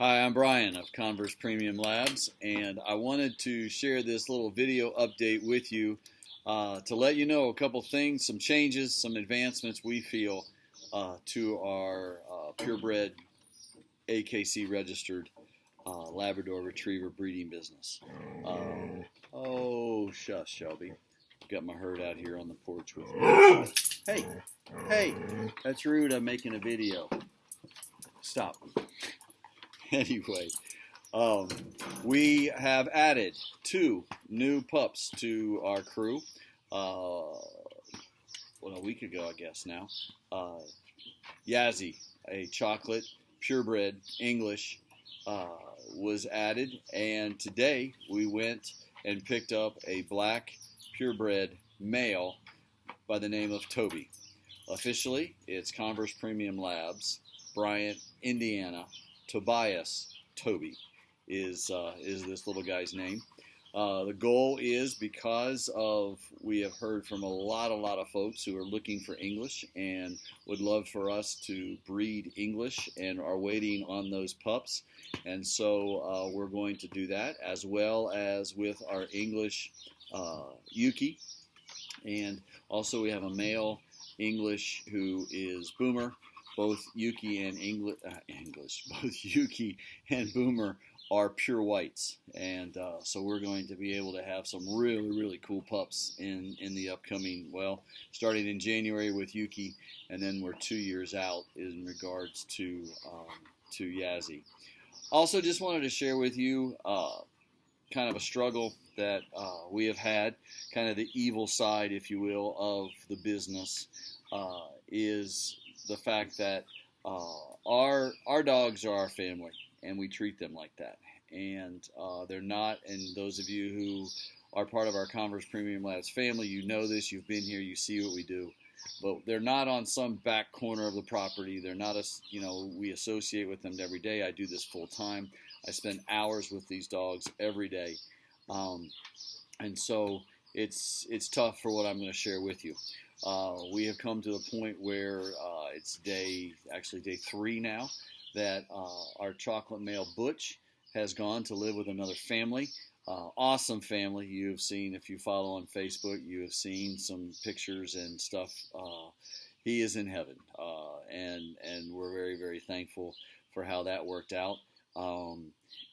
Hi, I'm Brian of Converse Premium Labs, and I wanted to share this little video update with you to let you know a couple things, some changes, some advancements we feel to our purebred AKC registered Labrador Retriever breeding business. Oh, shush, Shelby. Got my herd out here on the porch with me. Hey, hey, that's rude. I'm making a video. Stop. Anyway, Um, we have added 2 new pups to our crew. A week ago, I guess now. Yazzie, a chocolate purebred English, was added, and today we went and picked up a black purebred male by the name of Toby. Officially, it's Converse Premium Labs, Bryant, Indiana, Tobias, Toby is this little guy's name. The goal is because of we have heard from a lot of folks who are looking for English and would love for us to breed English and are waiting on those pups. And so we're going to do that as well as with our English Yuki. And also we have a male English who is Boomer. Both Yuki and both Yuki and Boomer are pure whites, and so we're going to be able to have some really cool pups in the upcoming, starting in January with Yuki, and then we're 2 years out in regards to Yazzie. Also, just wanted to share with you kind of a struggle that we have had, kind of the evil side, if you will, of the business is the fact that our dogs are our family, and we treat them like that. And they're not, and those of you who are part of our Converse Premium Labs family, you know this, you've been here, you see what we do. But they're not on some back corner of the property. They're not, we associate with them every day. I do this full time. I spend hours with these dogs every day. And so it's tough for what I'm going to share with you. We have come to the point where it's day 3 now that our chocolate male Butch has gone to live with another family. Awesome family. You have seen, if you follow on Facebook, you have seen some pictures and stuff. He is in heaven, and we're very thankful for how that worked out.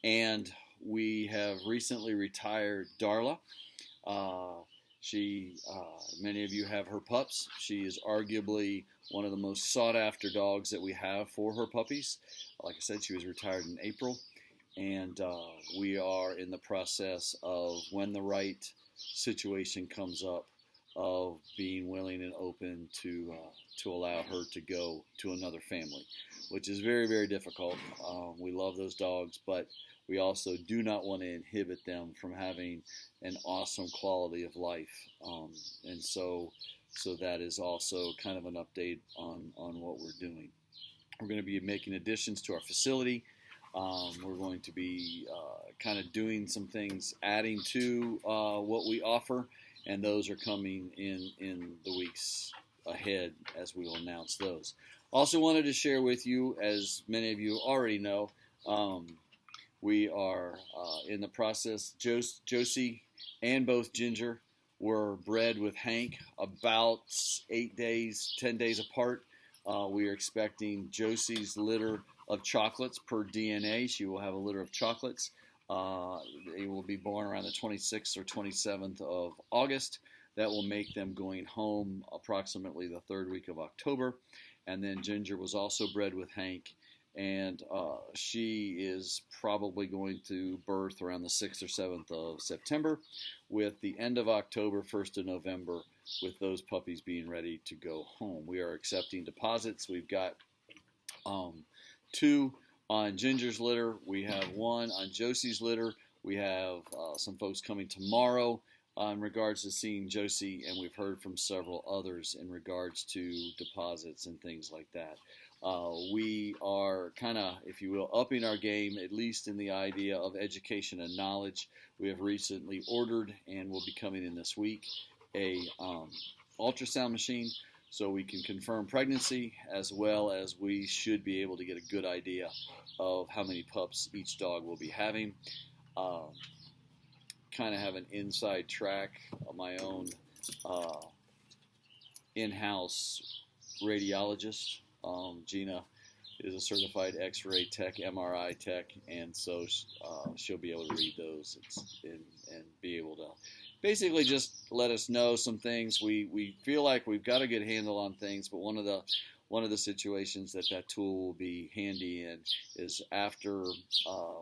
And we have recently retired Darla. Many of you have her pups. She is arguably one of the most sought-after dogs that we have for her puppies. Like I said, she was retired in April, and we are in the process of, when the right situation comes up, of being willing and open to allow her to go to another family, which is very difficult. We love those dogs, but we also do not want to inhibit them from having an awesome quality of life. And so that is also kind of an update on what we're doing. We're going to be making additions to our facility. We're going to be kind of doing some things, adding to what we offer, and those are coming in the weeks ahead as we will announce those. Also wanted to share with you, as many of you already know, we are in the process. Josie and both Ginger were bred with Hank about 10 days apart. We are expecting Josie's litter of chocolates per DNA. She will have a litter of chocolates. They will be born around the 26th or 27th of August. That will make them going home approximately the 3rd week of October. And then Ginger was also bred with Hank, and she is probably going to birth around the 6th or 7th of September, with the end of October, 1st of November, with those puppies being ready to go home. We are accepting deposits. We've got 2 on Ginger's litter. We have 1 on Josie's litter. We have some folks coming tomorrow in regards to seeing Josie, and we've heard from several others in regards to deposits and things like that. We are kind of, if you will, upping our game, at least in the idea of education and knowledge. We have recently ordered, and will be coming in this week, a ultrasound machine, so we can confirm pregnancy, as well as we should be able to get a good idea of how many pups each dog will be having. Kind of have an inside track of my own in-house radiologist. Gina is a certified X-ray tech, MRI tech, and so she'll be able to read those and be able to basically just let us know some things. We feel like we've got a good handle on things, but one of the situations that tool will be handy in is after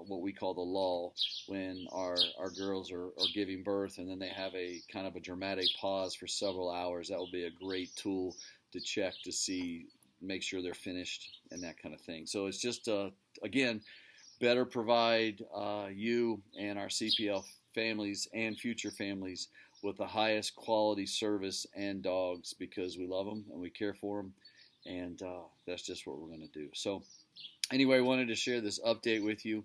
what we call the lull, when our girls are giving birth, and then they have a kind of a dramatic pause for several hours. That will be a great tool to check to see, make sure they're finished and that kind of thing. So it's just, again, better provide you and our CPL families and future families with the highest quality service and dogs, because we love them and we care for them, and that's just what we're going to do. So anyway, I wanted to share this update with you.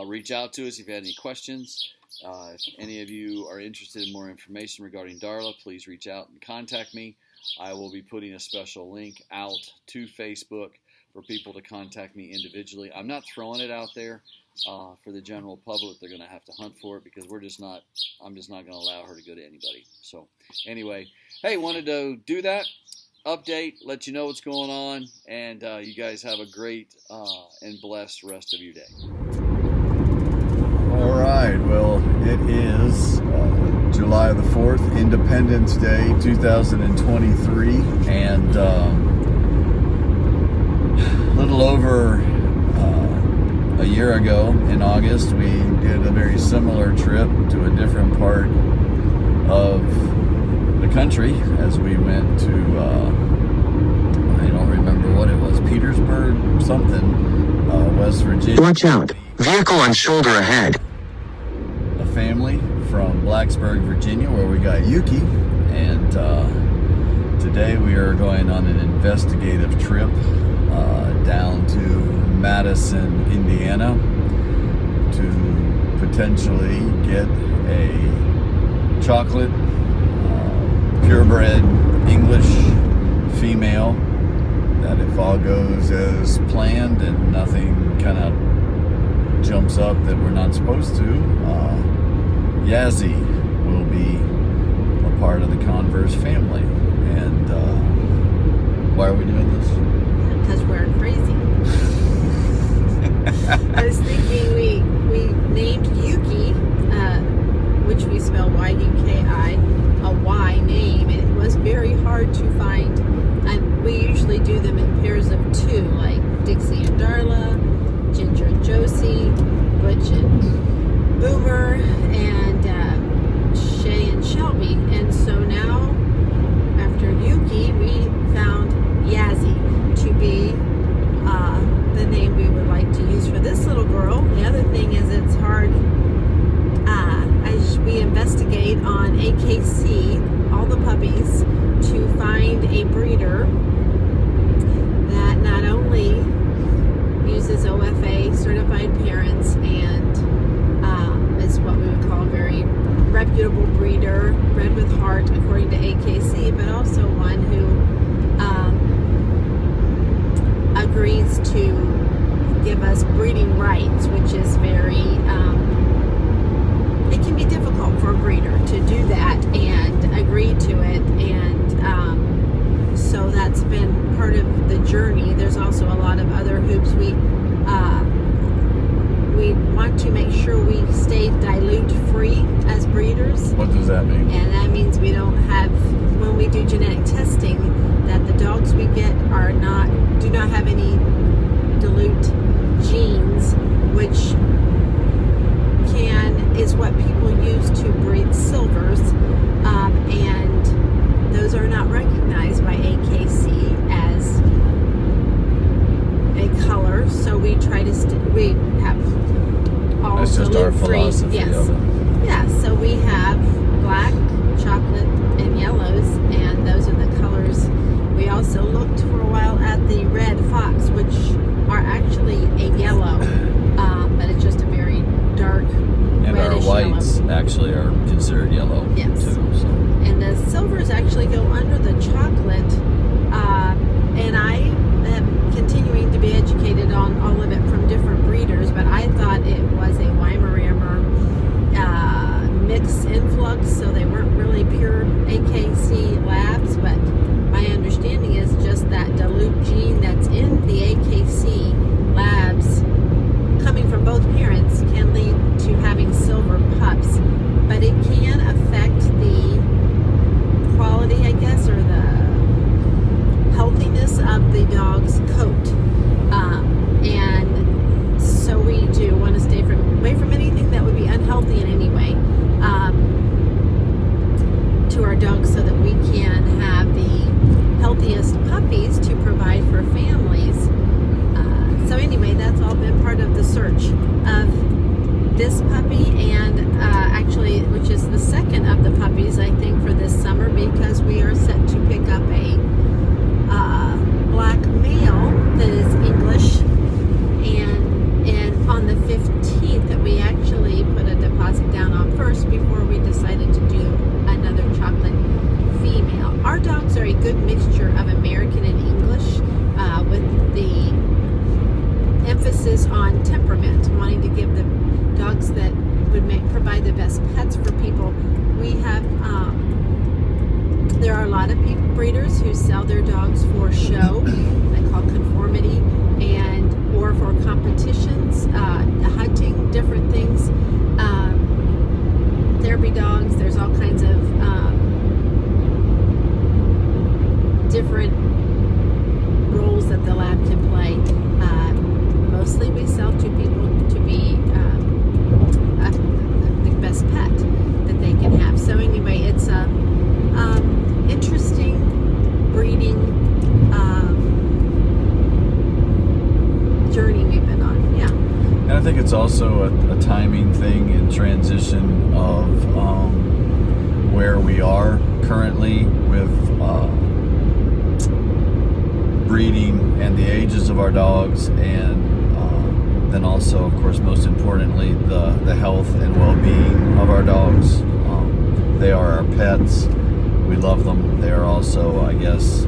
Reach out to us if you had any questions. If any of you are interested in more information regarding Darla, please reach out and contact me. I will be putting a special link out to Facebook for people to contact me individually. I'm not throwing it out there for the general public. They're going to have to hunt for it, because I'm just not going to allow her to go to anybody. So anyway, hey, wanted to do that update, let you know what's going on, and you guys have a great and blessed rest of your day. All right, well, it is July the 4th, Independence Day 2023, and a little over a year ago in August, we did a very similar trip to a different part of the country, as we went to, I don't remember what it was, Petersburg, something, West Virginia. Watch out, vehicle on shoulder ahead. A family from Blacksburg, Virginia, where we got Yuki, and today we are going on an investigative trip down to Madison, Indiana, to potentially get a chocolate purebred English female that, if all goes as planned and nothing kind of jumps up that we're not supposed to, Yazzie will be a part of the Converse family. And why are we doing this? Because we're crazy. I was thinking we named Yuki, which we spell Y-U-K-I, a Y name, and it was very hard to find. We usually do them in pairs of two, like Dixie and Darla, Ginger and Josie, Butch and Boomer, and Shay and Shelby. And so now, after Yuki, we found Yazzie to be the name we would like to use for this little girl. The other thing is, it's hard as we investigate on AKC, all the puppies, to find a breeder that not only uses OFA certified parents and is what we would call a very reputable breeder, bred with heart according to AKC, but also one who agrees to give us breeding rights, which is very it can be difficult for a breeder to do that and agree to it, and so that's been part of the journey. There's also a lot of other hoops. We want to make sure we stay dilute free as breeders. What does that mean? And that means we don't have, when we do genetic testing, that the dogs we get do not have any dilute genes, which is what people use to breed silvers, and those are not recognized by AKC as a color. So we try to we have all That's just our dilute-free. philosophy Yes. of it. Yeah, so we have black, chocolate, and yellows, and those are the colors. We also looked for a while at the red fox, which are actually a yellow, but it's just a very dark And our reddish whites yellow. actually are considered yellow, Yes. too. So. And the silvers actually go under the chocolate And I am continuing to be educated on all of it from different breeders, but I thought it was a Weimaraner mixed influx, so they weren't really pure AKC labs, but my understanding is just that dilute gene that's in the AKC labs coming from both parents can lead to having silver pups, but it can affect the quality, I guess, or the healthiness of the dog's coat. And so we do want to stay away from anything that would be unhealthy in any way to our dogs, so that we can have the healthiest puppies to provide for families. So anyway, that's all been part of the search of this puppy, and actually, which is the second of the puppies, I think, for this summer, because we are set to pick up a black male that is English, and on the 15th that we actually put a deposit down on first before we decided to do another chocolate female. Our dogs are a good mixture of American and English, with the emphasis on temperament, wanting to give the dogs that would provide the best pets for people. We have there are a lot of breeders who sell their dogs for show, they call conformity, and or for competitions, hunting, different things, therapy dogs. There's all kinds of different roles that the lab can play. Mostly we sell to people to be the best pet that they can have. So anyway, it's a interesting breeding journey we've been on. Yeah. And I think it's also a timing thing in transition of where we are currently with breeding and the ages of our dogs, and then also, of course, most importantly, the health and well-being of our dogs. They are our pets. We love them. They are also, I guess,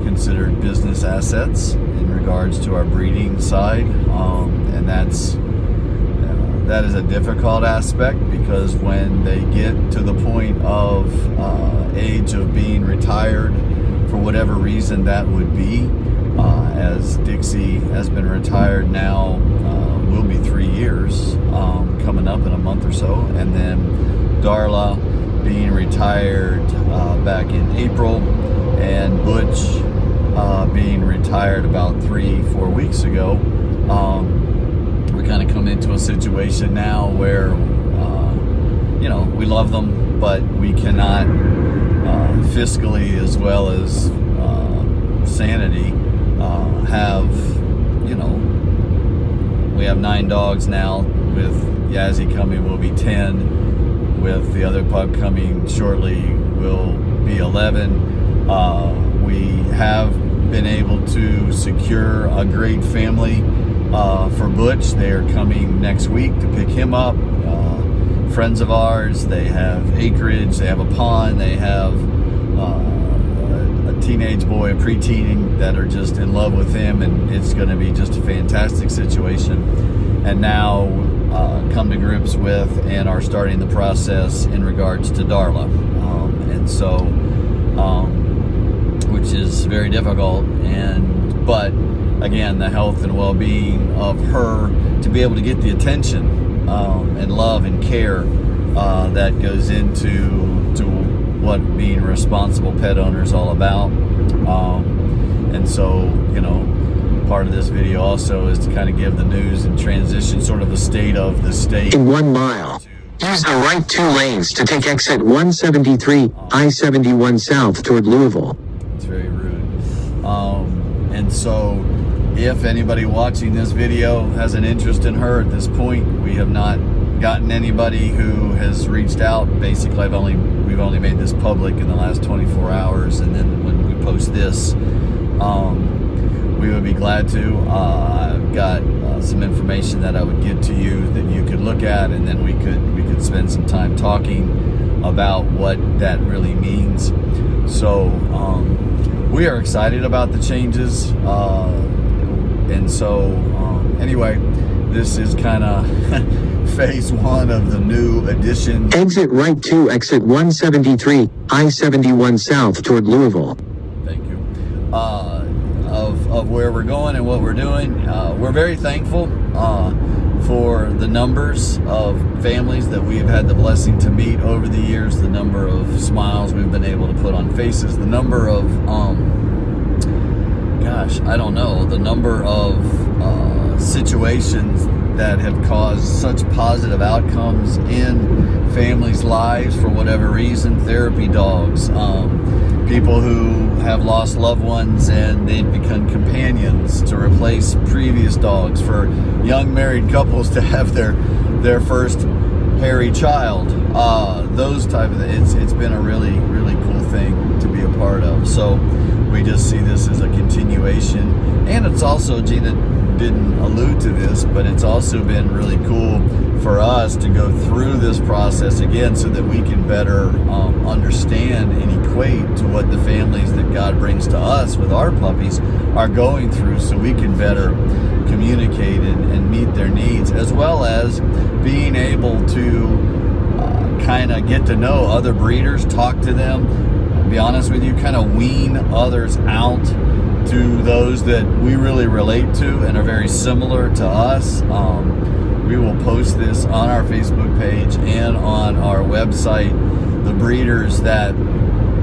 considered business assets in regards to our breeding side, and that is a difficult aspect, because when they get to the point of age of being retired, for whatever reason that would be, as Dixie has been retired now, will be 3 years coming up in a month or so, and then Darla being retired back in April, and Butch being retired about 3-4 weeks ago. We kind of come into a situation now where we love them, but we cannot fiscally as well as sanity have, we have 9 dogs now. With Yazzie coming, will be 10. With the other pup coming shortly, will be 11. We have been able to secure a great family for Butch. They are coming next week to pick him up. Friends of ours. They have acreage. They have a pond. They have a teenage boy, a preteen, that are just in love with him, and it's going to be just a fantastic situation. And now come to grips with and are starting the process in regards to Darla, and so which is very difficult, but again, the health and well-being of her, to be able to get the attention and love and care that goes into what being a responsible pet owner is all about. And so, part of this video also is to kind of give the news and transition, sort of the state of the state. In 1 mile, use the right 2 lanes to take exit 173, I-71 south toward Louisville. It's very rude. And so, if anybody watching this video has an interest in her at this point, we have not gotten anybody who has reached out. Basically, we've only made this public in the last 24 hours, and then when we post this, we would be glad to. I've got some information that I would give to you that you could look at, and then we could spend some time talking about what that really means. So we are excited about the changes. And so, anyway, this is kind of phase one of the new addition. Exit right 2, exit 173, I-71 south toward Louisville. Thank you. Of where we're going and what we're doing. We're very thankful for the numbers of families that we have had the blessing to meet over the years, the number of smiles we've been able to put on faces, the number of, the number of situations that have caused such positive outcomes in families' lives for whatever reason. Therapy dogs, people who have lost loved ones and they've become companions to replace previous dogs, for young married couples to have their first hairy child, those type of things. It's been a really, really cool thing to be a part of. So we just see this as a continuation, and it's also, Gina didn't allude to this, but it's also been really cool for us to go through this process again so that we can better understand and equate to what the families that God brings to us with our puppies are going through, so we can better communicate and meet their needs, as well as being able to kind of get to know other breeders, talk to them, be honest with you, kind of wean others out to those that we really relate to and are very similar to us. We will post this on our Facebook page and on our website, the breeders that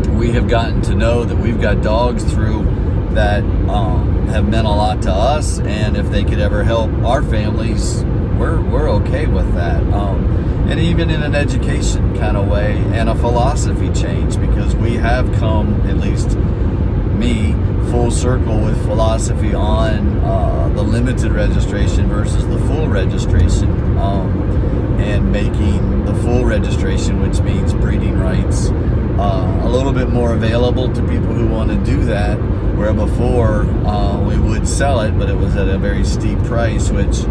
we have gotten to know, that we've got dogs through, that have meant a lot to us, and if they could ever help our families, we're okay with that. And even in an education kind of way and a philosophy change, because we have come, at least me, full circle with philosophy on the limited registration versus the full registration, and making the full registration, which means breeding rights, a little bit more available to people who want to do that, where before we would sell it, but it was at a very steep price, which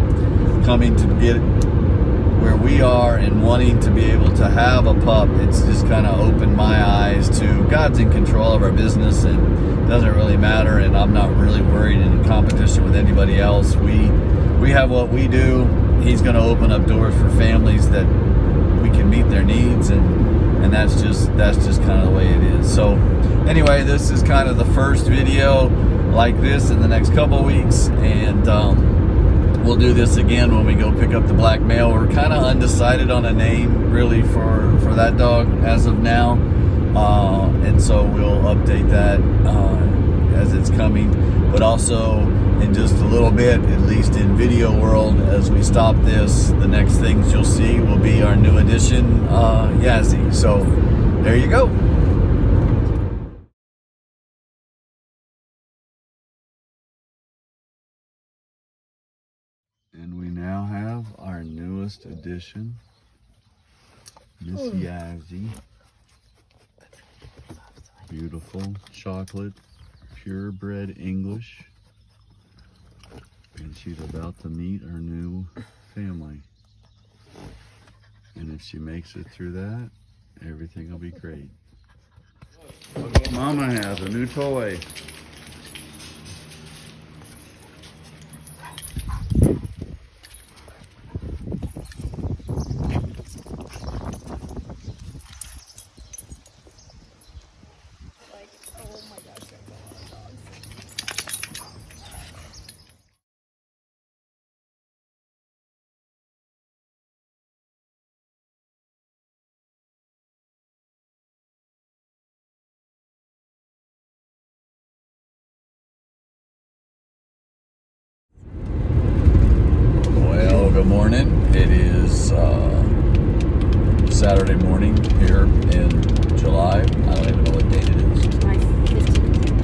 coming to get where we are and wanting to be able to have a pup, it's just kind of opened my eyes to God's in control of our business, and it doesn't really matter, and I'm not really worried in competition with anybody else. We have what we do. He's going to open up doors for families that we can meet their needs, and that's just kind of the way it is. So anyway, this is kind of the first video like this in the next couple of weeks, and we'll do this again when we go pick up the black male. We're kind of undecided on a name really for that dog as of now, and so we'll update that as it's coming. But also in just a little bit, at least in video world, as we stop this, the next things you'll see will be our new addition, Yazzie. So there you go. And we now have our newest addition, Miss Yazzie. Beautiful chocolate, purebred English. And she's about to meet her new family. And if she makes it through that, everything will be great. Look what Mama has, a new toy. Good morning. It is Saturday morning here in July. I don't even know what date it is.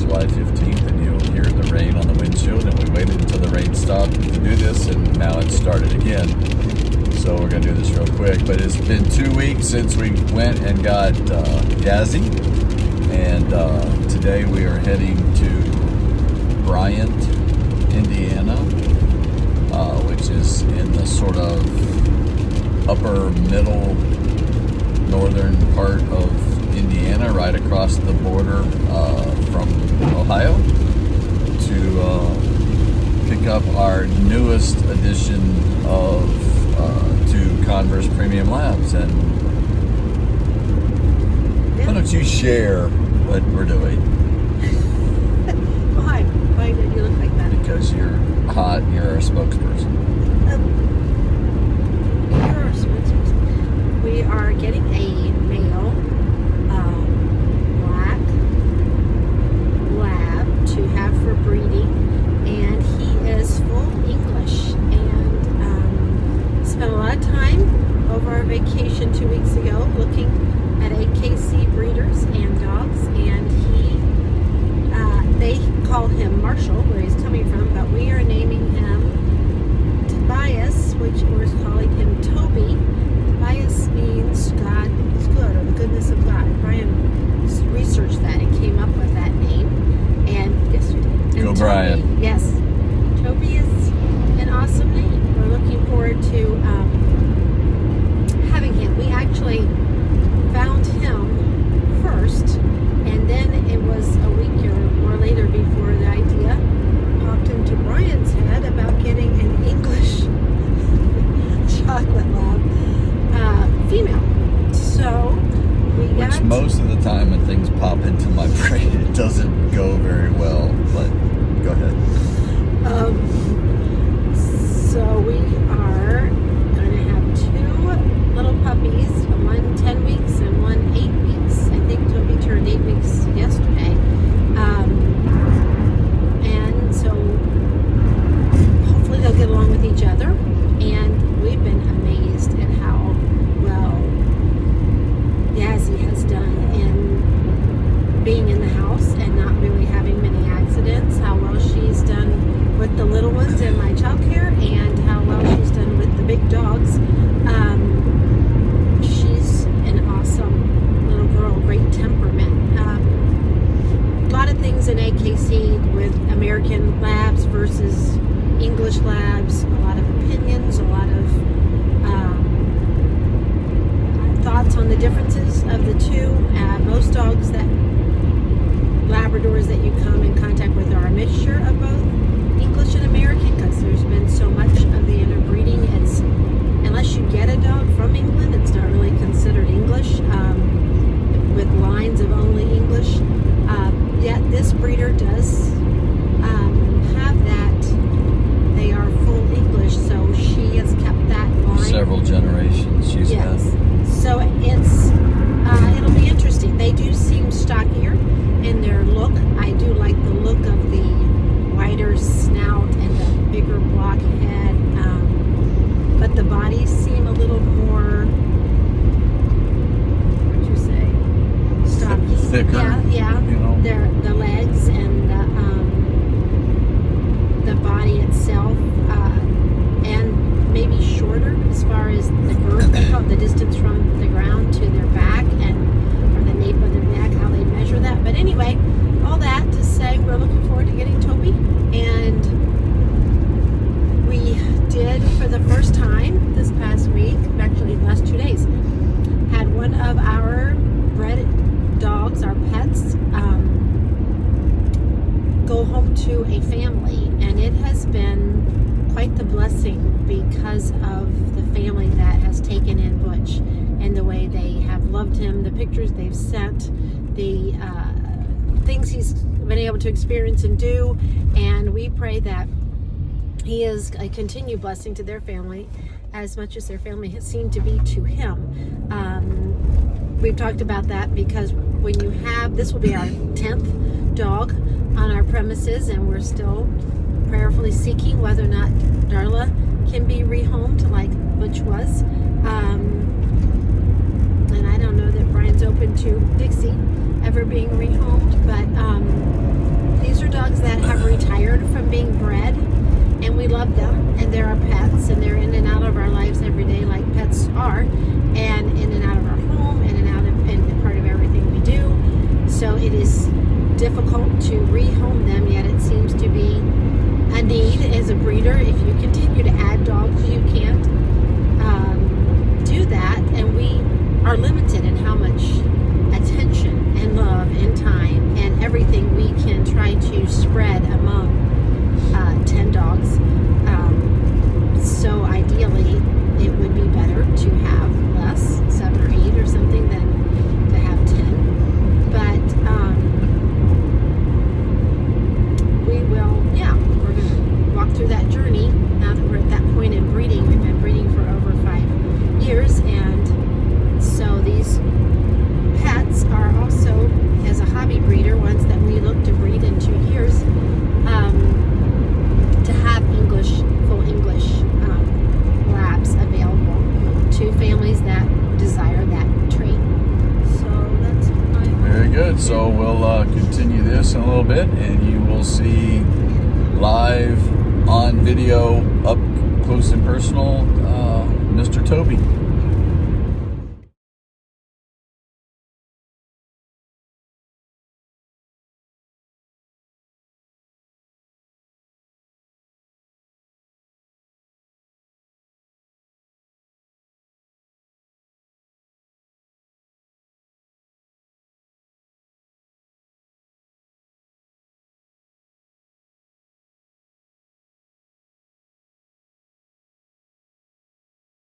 July 15th, and you'll hear the rain on the windshield, and we waited until the rain stopped to do this, and now it's started again. So we're going to do this real quick, but it's been 2 weeks since we went and got Yazzie, and today we are heading to Bryant, Indiana, which is in the sort of upper middle northern part of Indiana, right across the border from Ohio, to pick up our newest addition to Converse Premium Labs. And why don't you share what we're doing? Why? Why did you look like that? Because you're hot and you're our spokesperson. You're our spokesperson. We are getting a male black lab to have for breeding, and he is full English, and spent a lot of time over our vacation 2 weeks ago looking at AKC breeders and dogs, and they call him Marshall, where he's coming from, but we are naming him Tobias, which we're calling him Toby. Tobias means God is good, or the goodness of God. Brian researched that and came up with that name, and yes, you did. And Go Toby, Brian. yes, Toby is an awesome name. We're looking forward to having him. We actually found him first, and then it was a week or more later before the idea popped into Brian's head about getting an English chocolate lab female. So we got... Which most of the time when things pop into my brain, it doesn't go very well, but go ahead. So we are going to have two little puppies, one 10 weeks and one 8 weeks. I think Toby turned 8 weeks yesterday. And so hopefully they'll get along with each other. And we've been amazed at how well Yazzie has done in being in the house and not really having many accidents, how well she's done with the little ones in my childcare, and how well she's done with the big dogs. She's an awesome little girl, great temperament. A lot of things in AKC with American labs versus English labs, a lot of opinions, a lot of thoughts on the differences of the two. Most dogs that Labradors that you come in contact with are a mixture of both English and American, because there's been so much of the interbreeding. It's, unless you get a dog from England, it's not really considered English, with lines of only English. Yet this breeder does have that. They are full English, so she has kept that line. Several generations she's Yes. had. So it's it'll be interesting. They do seem stockier in their look. I do like the look of the wider snout and the bigger block head, but the bodies seem a little more, what'd you say, stocky. Thicker. Yeah. You know. The legs and the body itself, and maybe shorter as far as the girth, the distance from the ground to their back, or the nape of their neck, how they measure that. But anyway, all that to say, we're looking forward to getting Toby, and we did, for the first time this past week, actually the last 2 days, had one of our bred dogs, our pets, go home to a family, and it has been quite the blessing because of the family that has taken in Butch and the way they have loved him, the pictures they've sent, the things he's been able to experience and do, and we pray that he is a continued blessing to their family as much as their family has seemed to be to him. We've talked about that because when you have, this will be our 10th dog on our premises, and we're still prayerfully seeking whether or not Darla can be rehomed like Butch was. And I don't know that Brian's open to Dixie ever being rehomed, but these are dogs that have retired from being bred, and we love them, and they're our pets, and they're in and out of our lives every day like pets are, and in and out of our home, in and out of, and part of everything we do. So it is difficult to rehome them, yet it seems to be a need as a breeder. If you continue to add dogs, you can't do that, and we are limited in how much attention on video, up close and personal, Mr. Toby.